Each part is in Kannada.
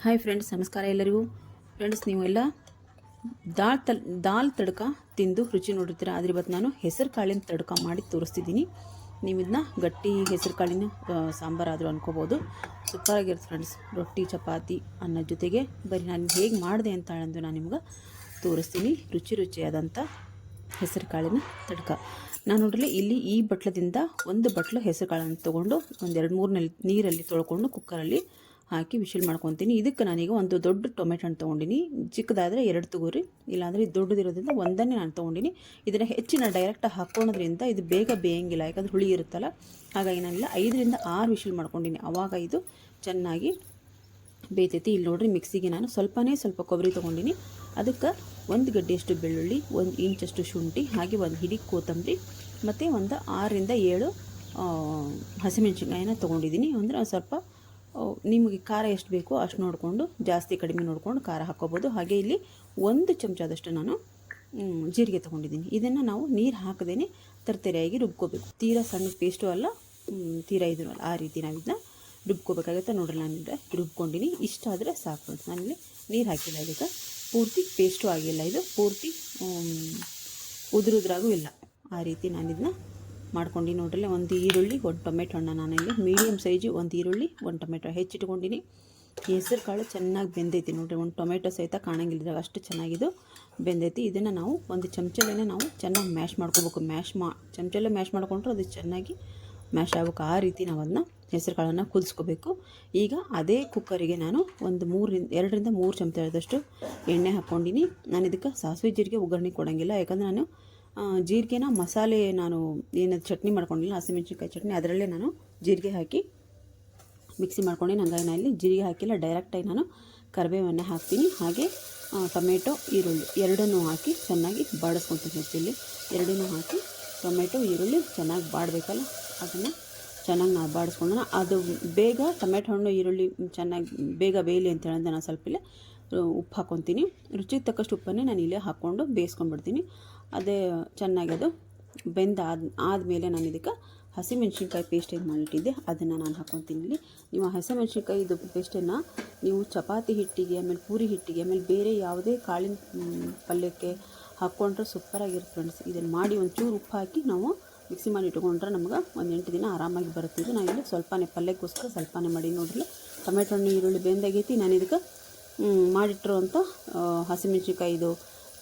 ಹಾಯ್ ಫ್ರೆಂಡ್ಸ್, ನಮಸ್ಕಾರ ಎಲ್ಲರಿಗೂ. ಫ್ರೆಂಡ್ಸ್, ನೀವೆಲ್ಲ ದಾಲ್ ತಡ್ಕ ತಿಂದು ರುಚಿ ನೋಡಿರ್ತೀರ. ಆದರೆ ಇವತ್ತು ನಾನು ಹೆಸರು ಕಾಳಿನ ತಡ್ಕ ಮಾಡಿ ತೋರಿಸ್ತಿದ್ದೀನಿ. ನೀವು ಇದನ್ನ ಗಟ್ಟಿ ಹೆಸರು ಕಾಳಿನ ಸಾಂಬಾರಾದರೂ ಅನ್ಕೋಬೋದು. ಸೂಪರಾಗಿರುತ್ತೆ ಫ್ರೆಂಡ್ಸ್. ರೊಟ್ಟಿ, ಚಪಾತಿ, ಅನ್ನದ ಜೊತೆಗೆ ಬರೀ ನಾನು ಹೇಗೆ ಮಾಡಿದೆ ಅಂತ ಹೇಳಂದು ನಾನು ನಿಮ್ಗೆ ತೋರಿಸ್ತೀನಿ. ರುಚಿಯಾದಂಥ ಹೆಸರು ಕಾಳಿನ ತಡ್ಕ. ನಾನು ನೋಡ್ರಿ ಇಲ್ಲಿ ಈ ಬಟ್ಲದಿಂದ ಒಂದು ಬಟ್ಲು ಹೆಸರು ಕಾಳನ್ನು ತೊಗೊಂಡು ಒಂದು 2-3 ನೀರಲ್ಲಿ ತೊಳ್ಕೊಂಡು ಕುಕ್ಕರಲ್ಲಿ ಹಾಕಿ ವಿಶಿಲ್ ಮಾಡ್ಕೊತೀನಿ. ಇದಕ್ಕೆ ನಾನೀಗ ಒಂದು ದೊಡ್ಡ ಟೊಮೆಟೊ ಹಣ್ಣು ತೊಗೊಂಡಿನಿ. ಚಿಕ್ಕದಾದರೆ 2 ತಗೋರಿ, ಇಲ್ಲಾಂದರೆ ಇದು ದೊಡ್ಡದಿರೋದ್ರಿಂದ ಒಂದನ್ನೇ ನಾನು ತೊಗೊಂಡಿನಿ. ಇದನ್ನು ಹೆಚ್ಚಿನ ಡೈರೆಕ್ಟಾಗಿ ಹಾಕ್ಕೊಳೋದ್ರಿಂದ ಇದು ಬೇಗ ಬೇಯಂಗಿಲ್ಲ, ಯಾಕಂದ್ರೆ ಹುಳಿ ಇರುತ್ತಲ್ಲ. ಹಾಗಾಗಿ ನಾನಿಲ್ಲ 5-6 ವಿಶಿಲ್ ಮಾಡ್ಕೊಂಡಿನಿ. ಆವಾಗ ಇದು ಚೆನ್ನಾಗಿ ಬೇಯ್ತೈತಿ. ಇಲ್ಲಿ ನೋಡ್ರಿ, ಮಿಕ್ಸಿಗೆ ನಾನು ಸ್ವಲ್ಪ ಕೊಬ್ಬರಿ ತೊಗೊಂಡಿನಿ. ಅದಕ್ಕೆ 1 ಗಡ್ಡೆಯಷ್ಟು ಬೆಳ್ಳುಳ್ಳಿ, 1 ಇಂಚಷ್ಟು ಶುಂಠಿ, ಹಾಗೆ 1 ಹಿಡಿ ಕೊತ್ತಂಬರಿ ಮತ್ತು ಒಂದು 6-7 ಹಸಿಮೆಣ್ಸಿನ್ಕಾಯಿನ ತೊಗೊಂಡಿದ್ದೀನಿ. ಅಂದರೆ ಸ್ವಲ್ಪ ನಿಮಗೆ ಖಾರ ಎಷ್ಟು ಬೇಕೋ ಅಷ್ಟು ನೋಡಿಕೊಂಡು, ಜಾಸ್ತಿ ಕಡಿಮೆ ನೋಡಿಕೊಂಡು ಖಾರ ಹಾಕ್ಕೋಬೋದು. ಹಾಗೆ ಇಲ್ಲಿ 1 ಚಮಚದಷ್ಟು ನಾನು ಜೀರಿಗೆ ತೊಗೊಂಡಿದ್ದೀನಿ. ಇದನ್ನು ನಾವು ನೀರು ಹಾಕದೇನೆ ತರ್ತರಿಯಾಗಿ ರುಬ್ಕೋಬೇಕು. ತೀರಾ ಸಣ್ಣ ಪೇಸ್ಟು ಅಲ್ಲ, ತೀರಾ ಇದು ಅಲ್ಲ, ಆ ರೀತಿ ನಾವು ಇದನ್ನ ರುಬ್ಕೋಬೇಕಾಗುತ್ತೆ. ನೋಡ್ರಿ, ನಾನು ರುಬ್ಕೊಂಡಿನಿ. ಇಷ್ಟ ಆದರೆ ಸಾಕು. ನಾನಿಲ್ಲಿ ನೀರು ಹಾಕಿಲ್ಲ. ಇದಕ್ಕೆ ಪೂರ್ತಿ ಪೇಸ್ಟು ಆಗಿಲ್ಲ, ಇದು ಪೂರ್ತಿ ಉದುರಾಗೂ ಇಲ್ಲ. ಆ ರೀತಿ ನಾನು ಇದನ್ನ ಮಾಡ್ಕೊಂಡು ನೋಡ್ರಿ. 1 ಈರುಳ್ಳಿ, 1 ಟೊಮೆಟೊ ಹಣ್ಣು, ನಾನಿಲ್ಲಿ ಮೀಡಿಯಮ್ ಸೈಜು 1 ಈರುಳ್ಳಿ, 1 ಟೊಮೆಟೊ ಹೆಚ್ಚಿಟ್ಕೊಂಡಿನಿ. ಹೆಸರು ಕಾಳು ಚೆನ್ನಾಗಿ ಬೆಂದೈತಿ ನೋಡ್ರಿ. 1 ಟೊಮೆಟೊ ಸಹಿತ ಕಾಣಂಗಿಲ್ಲ, ಅಷ್ಟು ಚೆನ್ನಾಗಿದು ಬೆಂದೈತಿ. ಇದನ್ನು ನಾವು ಒಂದು ಚಮಚಲ್ಲೇ ನಾವು ಚೆನ್ನಾಗಿ ಮ್ಯಾಶ್ ಮಾಡ್ಕೋಬೇಕು. ಚಮಚಲ್ಲೇ ಮ್ಯಾಶ್ ಮಾಡ್ಕೊಂಡ್ರೆ ಅದು ಚೆನ್ನಾಗಿ ಮ್ಯಾಶ್ ಆಗ್ಬೇಕು. ಆ ರೀತಿ ನಾವು ಅದನ್ನ ಹೆಸರು ಕಾಳನ್ನು ಕುದಿಸ್ಕೋಬೇಕು. ಈಗ ಅದೇ ಕುಕ್ಕರಿಗೆ ನಾನು ಒಂದು 2-3 ಚಮಚದಷ್ಟು ಎಣ್ಣೆ ಹಾಕ್ಕೊಂಡಿನಿ. ನಾನು ಇದಕ್ಕೆ ಸಾಸಿವೆ ಜೀರಿಗೆ ಒಗ್ಗರಣೆ ಕೊಡೋಂಗಿಲ್ಲ, ಯಾಕಂದರೆ ನಾನು ಜೀರಿಗೆನ ಮಸಾಲೆ ನಾನು ಏನಾದ್ರು ಚಟ್ನಿ ಮಾಡ್ಕೊಂಡಿಲ್ಲ, ಹಸಿಮೆಣ್ಸಿನ್ಕಾಯಿ ಚಟ್ನಿ, ಅದರಲ್ಲೇ ನಾನು ಜೀರಿಗೆ ಹಾಕಿ ಮಿಕ್ಸಿ ಮಾಡ್ಕೊಂಡು, ಹಂಗಾಗಿ ನಾನು ಇಲ್ಲಿ ಜೀರಿಗೆ ಹಾಕಿಲ್ಲ, ಡೈರೆಕ್ಟಾಗಿ ನಾನು ಕರಿಬೇವನ್ನೇ ಹಾಕ್ತೀನಿ. ಹಾಗೆ ಟೊಮೆಟೊ, ಈರುಳ್ಳಿ ಎರಡನ್ನೂ ಹಾಕಿ ಚೆನ್ನಾಗಿ ಬಾಡಿಸ್ಕೊತೀನಿ. ಹೆಚ್ಚಲ್ಲಿ ಎರಡನ್ನೂ ಹಾಕಿ ಟೊಮೆಟೊ, ಈರುಳ್ಳಿ ಚೆನ್ನಾಗಿ ಬಾಡಬೇಕಲ್ಲ, ಅದನ್ನು ಚೆನ್ನಾಗಿ ನಾವು ಬಾಡಿಸ್ಕೊಂಡ. ಅದು ಬೇಗ ಟೊಮೆಟೊ ಹಣ್ಣು ಈರುಳ್ಳಿ ಚೆನ್ನಾಗಿ ಬೇಗ ಬೇಯಲಿ ಅಂತ ಹೇಳಿದ್ರೆ ನಾನು ಸ್ವಲ್ಪ ಇಲ್ಲೇ ಉಪ್ಪು ಹಾಕ್ಕೊತೀನಿ. ರುಚಿಗೆ ತಕ್ಕಷ್ಟು ಉಪ್ಪನ್ನೇ ನಾನು ಇಲ್ಲೇ ಹಾಕ್ಕೊಂಡು ಬೇಯಿಸ್ಕೊಂಡ್ಬಿಡ್ತೀನಿ. ಅದೇ ಚೆನ್ನಾಗಿ ಅದು ಆದಮೇಲೆ ನಾನು ಇದಕ್ಕೆ ಹಸಿಮೆಣ್ಸಿನ್ಕಾಯಿ ಪೇಸ್ಟ್ ಏನು ಮಾಡಿಟ್ಟಿದ್ದೆ ಅದನ್ನು ನಾನು ಹಾಕ್ಕೊತೀನಿ. ಇಲ್ಲಿ ನೀವು ಹಸಿಮೆಣ್ಸಿನ್ಕಾಯಿ ಇದು ಪೇಸ್ಟನ್ನು ನೀವು ಚಪಾತಿ ಹಿಟ್ಟಿಗೆ, ಆಮೇಲೆ ಪೂರಿ ಹಿಟ್ಟಿಗೆ, ಆಮೇಲೆ ಬೇರೆ ಯಾವುದೇ ಕಾಳಿನ ಪಲ್ಯಕ್ಕೆ ಹಾಕ್ಕೊಂಡ್ರೆ ಸೂಪರಾಗಿರುತ್ತೆ ಫ್ರೆಂಡ್ಸ್. ಇದನ್ನು ಮಾಡಿ ಒಂಚೂರು ಉಪ್ಪು ಹಾಕಿ ನಾವು ಮಿಕ್ಸಿ ಮಾಡಿ ಇಟ್ಕೊಂಡ್ರೆ ನಮ್ಗೆ ಒಂದು 8 ದಿನ ಆರಾಮಾಗಿ ಬರುತ್ತಿದ್ದು. ನಾನು ಇಲ್ಲಿ ಸ್ವಲ್ಪನೇ ಪಲ್ಯಕ್ಕೋಸ್ಕರ ಸ್ವಲ್ಪನೇ ಮಾಡಿ ನೋಡ್ರಿ. ಟೊಮೆಟೊ ಹಣ್ಣು ಈರುಳ್ಳಿ ಬೆಂದಾಗೈತಿ. ನಾನು ಇದಕ್ಕೆ ಮಾಡಿಟ್ಟಿರೋಂಥ ಹಸಿಮೆಣ್ಸಿನ್ಕಾಯಿದು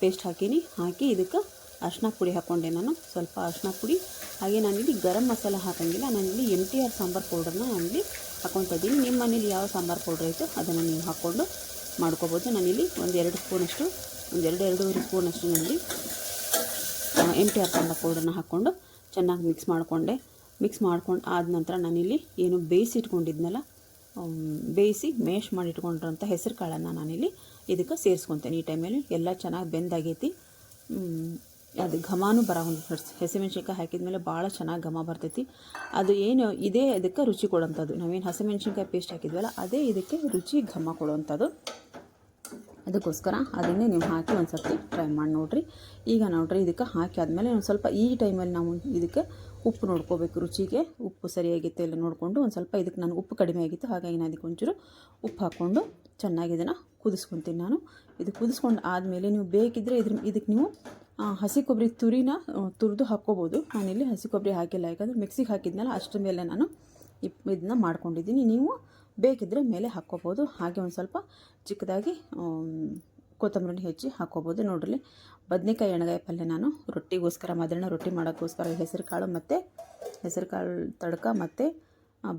ಪೇಸ್ಟ್ ಹಾಕಿ ಇದಕ್ಕೆ ಅರಿಶಿನ ಪುಡಿ ಹಾಕ್ಕೊಂಡೆ. ನಾನು ಸ್ವಲ್ಪ ಅರಿಶಿನ ಪುಡಿ, ಹಾಗೆ ನಾನಿಲ್ಲಿ ಗರಂ ಮಸಾಲ ಹಾಕೋಂಗಿಲ್ಲ, ನಾನಿಲ್ಲಿ MTR ಸಾಂಬಾರು ಪೌಡರ್ನ ನಾನಿಲ್ಲಿ ಹಾಕ್ಕೊತಾ ಇದ್ದೀನಿ. ನಿಮ್ಮ ಮನೇಲಿ ಯಾವ ಸಾಂಬಾರು ಪೌಡ್ರ್ ಐತೋ ಅದನ್ನು ನೀವು ಹಾಕ್ಕೊಂಡು ಮಾಡ್ಕೋಬೋದು. ನಾನಿಲ್ಲಿ ಒಂದು 2 ಸ್ಪೂನಷ್ಟು, ಒಂದು 2-2.5 ಸ್ಪೂನಷ್ಟು ನಾನಿಲ್ಲಿ MTR ಸಾಂಬಾರು ಪೌಡರ್ನ ಹಾಕ್ಕೊಂಡು ಚೆನ್ನಾಗಿ ಮಿಕ್ಸ್ ಮಾಡ್ಕೊಂಡು ಆದ ನಂತರ ನಾನಿಲ್ಲಿ ಏನು ಬೇಯಿಸಿಟ್ಕೊಂಡಿದ್ನಲ್ಲ, ಬೇಯಿಸಿ ಮ್ಯಾಶ್ ಮಾಡಿ ಇಟ್ಕೊಂಡಿರೋಂಥ ಹೆಸರು ಕಾಳನ್ನು ನಾನಿಲ್ಲಿ ಇದಕ್ಕೆ ಸೇರಿಸ್ಕೊತೇನೆ. ಈ ಟೈಮಲ್ಲಿ ಎಲ್ಲ ಚೆನ್ನಾಗಿ ಬೆಂದಾಗೈತಿ. ಅದು ಘಮನೂ ಬರೋಂಥ ಹಸಿಮೆಣ್ಸಿನ್ಕಾಯಿ ಹಾಕಿದ್ಮೇಲೆ ಭಾಳ ಚೆನ್ನಾಗಿ ಘಮ ಬರ್ತೈತಿ. ಅದು ಏನು ಇದೇ ಅದಕ್ಕೆ ರುಚಿ ಕೊಡೋಂಥದ್ದು. ನಾವೇನು ಹಸಿಮೆಣ್ಸಿನ್ಕಾಯಿ ಪೇಸ್ಟ್ ಹಾಕಿದ್ವಲ್ಲ ಅದೇ ಇದಕ್ಕೆ ರುಚಿ ಘಮ ಕೊಡುವಂಥದ್ದು. ಅದಕ್ಕೋಸ್ಕರ ಅದನ್ನೇ ನೀವು ಹಾಕಿ ಒಂದು ಸರ್ತಿ ಟ್ರೈ ಮಾಡಿ ನೋಡಿರಿ. ಈಗ ನೋಡಿರಿ, ಇದಕ್ಕೆ ಹಾಕಿ ಆದಮೇಲೆ ಒಂದು ಸ್ವಲ್ಪ ಈ ಟೈಮಲ್ಲಿ ನಾವು ಇದಕ್ಕೆ ಉಪ್ಪು ನೋಡ್ಕೋಬೇಕು. ರುಚಿಗೆ ಉಪ್ಪು ಸರಿಯಾಗಿತ್ತು ಎಲ್ಲ ನೋಡಿಕೊಂಡು, ಒಂದು ಸ್ವಲ್ಪ ಇದಕ್ಕೆ ನಾನು ಉಪ್ಪು ಕಡಿಮೆ ಆಗಿತ್ತು, ಹಾಗಾಗಿ ನಾನು ಇದಕ್ಕೆ ಒಂಚೂರು ಉಪ್ಪು ಹಾಕ್ಕೊಂಡು ಚೆನ್ನಾಗಿ ಇದನ್ನು ಕುದಿಸ್ಕೊತೀನಿ. ನಾನು ಇದು ಕುದಿಸ್ಕೊಂಡು ಆದಮೇಲೆ ನೀವು ಬೇಕಿದ್ದರೆ ಇದಕ್ಕೆ ನೀವು ಹಸಿ ಕೊಬ್ಬರಿ ತುರಿದು ಹಾಕ್ಕೋಬೋದು. ನಾನಿಲ್ಲಿ ಹಸಿ ಕೊಬ್ಬರಿ ಹಾಕಿಲ್ಲ, ಯಾಕಂದರೆ ಮಿಕ್ಸಿಗೆ ಹಾಕಿದ್ನಲ್ಲ ಅಷ್ಟರ ಮೇಲೆ ನಾನು ಇದನ್ನ ಮಾಡ್ಕೊಂಡಿದ್ದೀನಿ. ನೀವು ಬೇಕಿದ್ದರೆ ಮೇಲೆ ಹಾಕ್ಕೋಬೋದು. ಹಾಗೆ ಒಂದು ಸ್ವಲ್ಪ ಚಿಕ್ಕದಾಗಿ ಕೊತ್ತಂಬರಿ ಹೆಚ್ಚಿ ಹಾಕ್ಕೋಬೋದು. ನೋಡ್ರಿ, ಬದನೆಕಾಯಿ ಎಣ್ಣೆಗಾಯಿ ಪಲ್ಯ ನಾನು ರೊಟ್ಟಿಗೋಸ್ಕರ ರೊಟ್ಟಿ ಮಾಡೋಕ್ಕೋಸ್ಕರ ಹೆಸರು ಕಾಳು ತಡ್ಕ ಮತ್ತು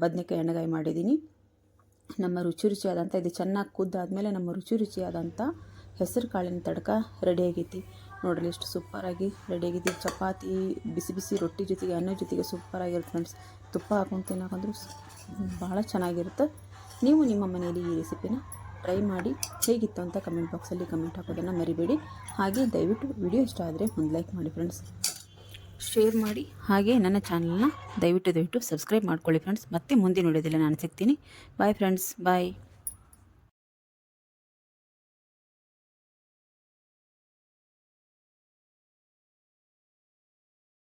ಬದನೆಕಾಯಿ ಎಣ್ಣೆಗಾಯಿ ಮಾಡಿದ್ದೀನಿ. ನಮ್ಮ ರುಚಿಯಾದಂಥ ಇದು ಚೆನ್ನಾಗಿ ಕುದ್ದಾದಮೇಲೆ ನಮ್ಮ ರುಚಿಯಾದಂಥ ಹೆಸರು ಕಾಳಿನ ತಡ್ಕ ರೆಡಿಯಾಗೈತಿ. ನೋಡ್ರಿ, ಎಷ್ಟು ಸೂಪರಾಗಿ ರೆಡಿಯಾಗೈತಿ. ಚಪಾತಿ, ಬಿಸಿ ರೊಟ್ಟಿ ಜೊತೆಗೆ, ಅನ್ನ ಜೊತೆಗೆ ಸೂಪರಾಗಿರುತ್ತೆ ಫ್ರೆಂಡ್ಸ್. ತುಪ್ಪ ಹಾಕೊಂಡು ತಿನ್ನೋಕಂದ್ರೂ ಭಾಳ ಚೆನ್ನಾಗಿರುತ್ತೆ. ನೀವು ನಿಮ್ಮ ಮನೆಯಲ್ಲಿ ಈ ರೆಸಿಪಿನ ಟ್ರೈ ಮಾಡಿ ಹೇಗಿತ್ತು ಅಂತ ಕಮೆಂಟ್ ಬಾಕ್ಸಲ್ಲಿ ಕಮೆಂಟ್ ಹಾಕೋದನ್ನು ಮರಿಬೇಡಿ. ಹಾಗೆ ದಯವಿಟ್ಟು ವಿಡಿಯೋ ಇಷ್ಟ ಆದರೆ ಒಂದು ಲೈಕ್ ಮಾಡಿ ಫ್ರೆಂಡ್ಸ್, ಶೇರ್ ಮಾಡಿ. ಹಾಗೆ ನನ್ನ ಚಾನಲ್ನ ದಯವಿಟ್ಟು ಸಬ್ಸ್ಕ್ರೈಬ್ ಮಾಡ್ಕೊಳ್ಳಿ ಫ್ರೆಂಡ್ಸ್. ಮತ್ತೆ ಮುಂದಿನ ವಿಡಿಯೋದಲ್ಲಿ ನಾನು ಸಿಗ್ತೀನಿ. ಬಾಯ್ ಫ್ರೆಂಡ್ಸ್, ಬಾಯ್.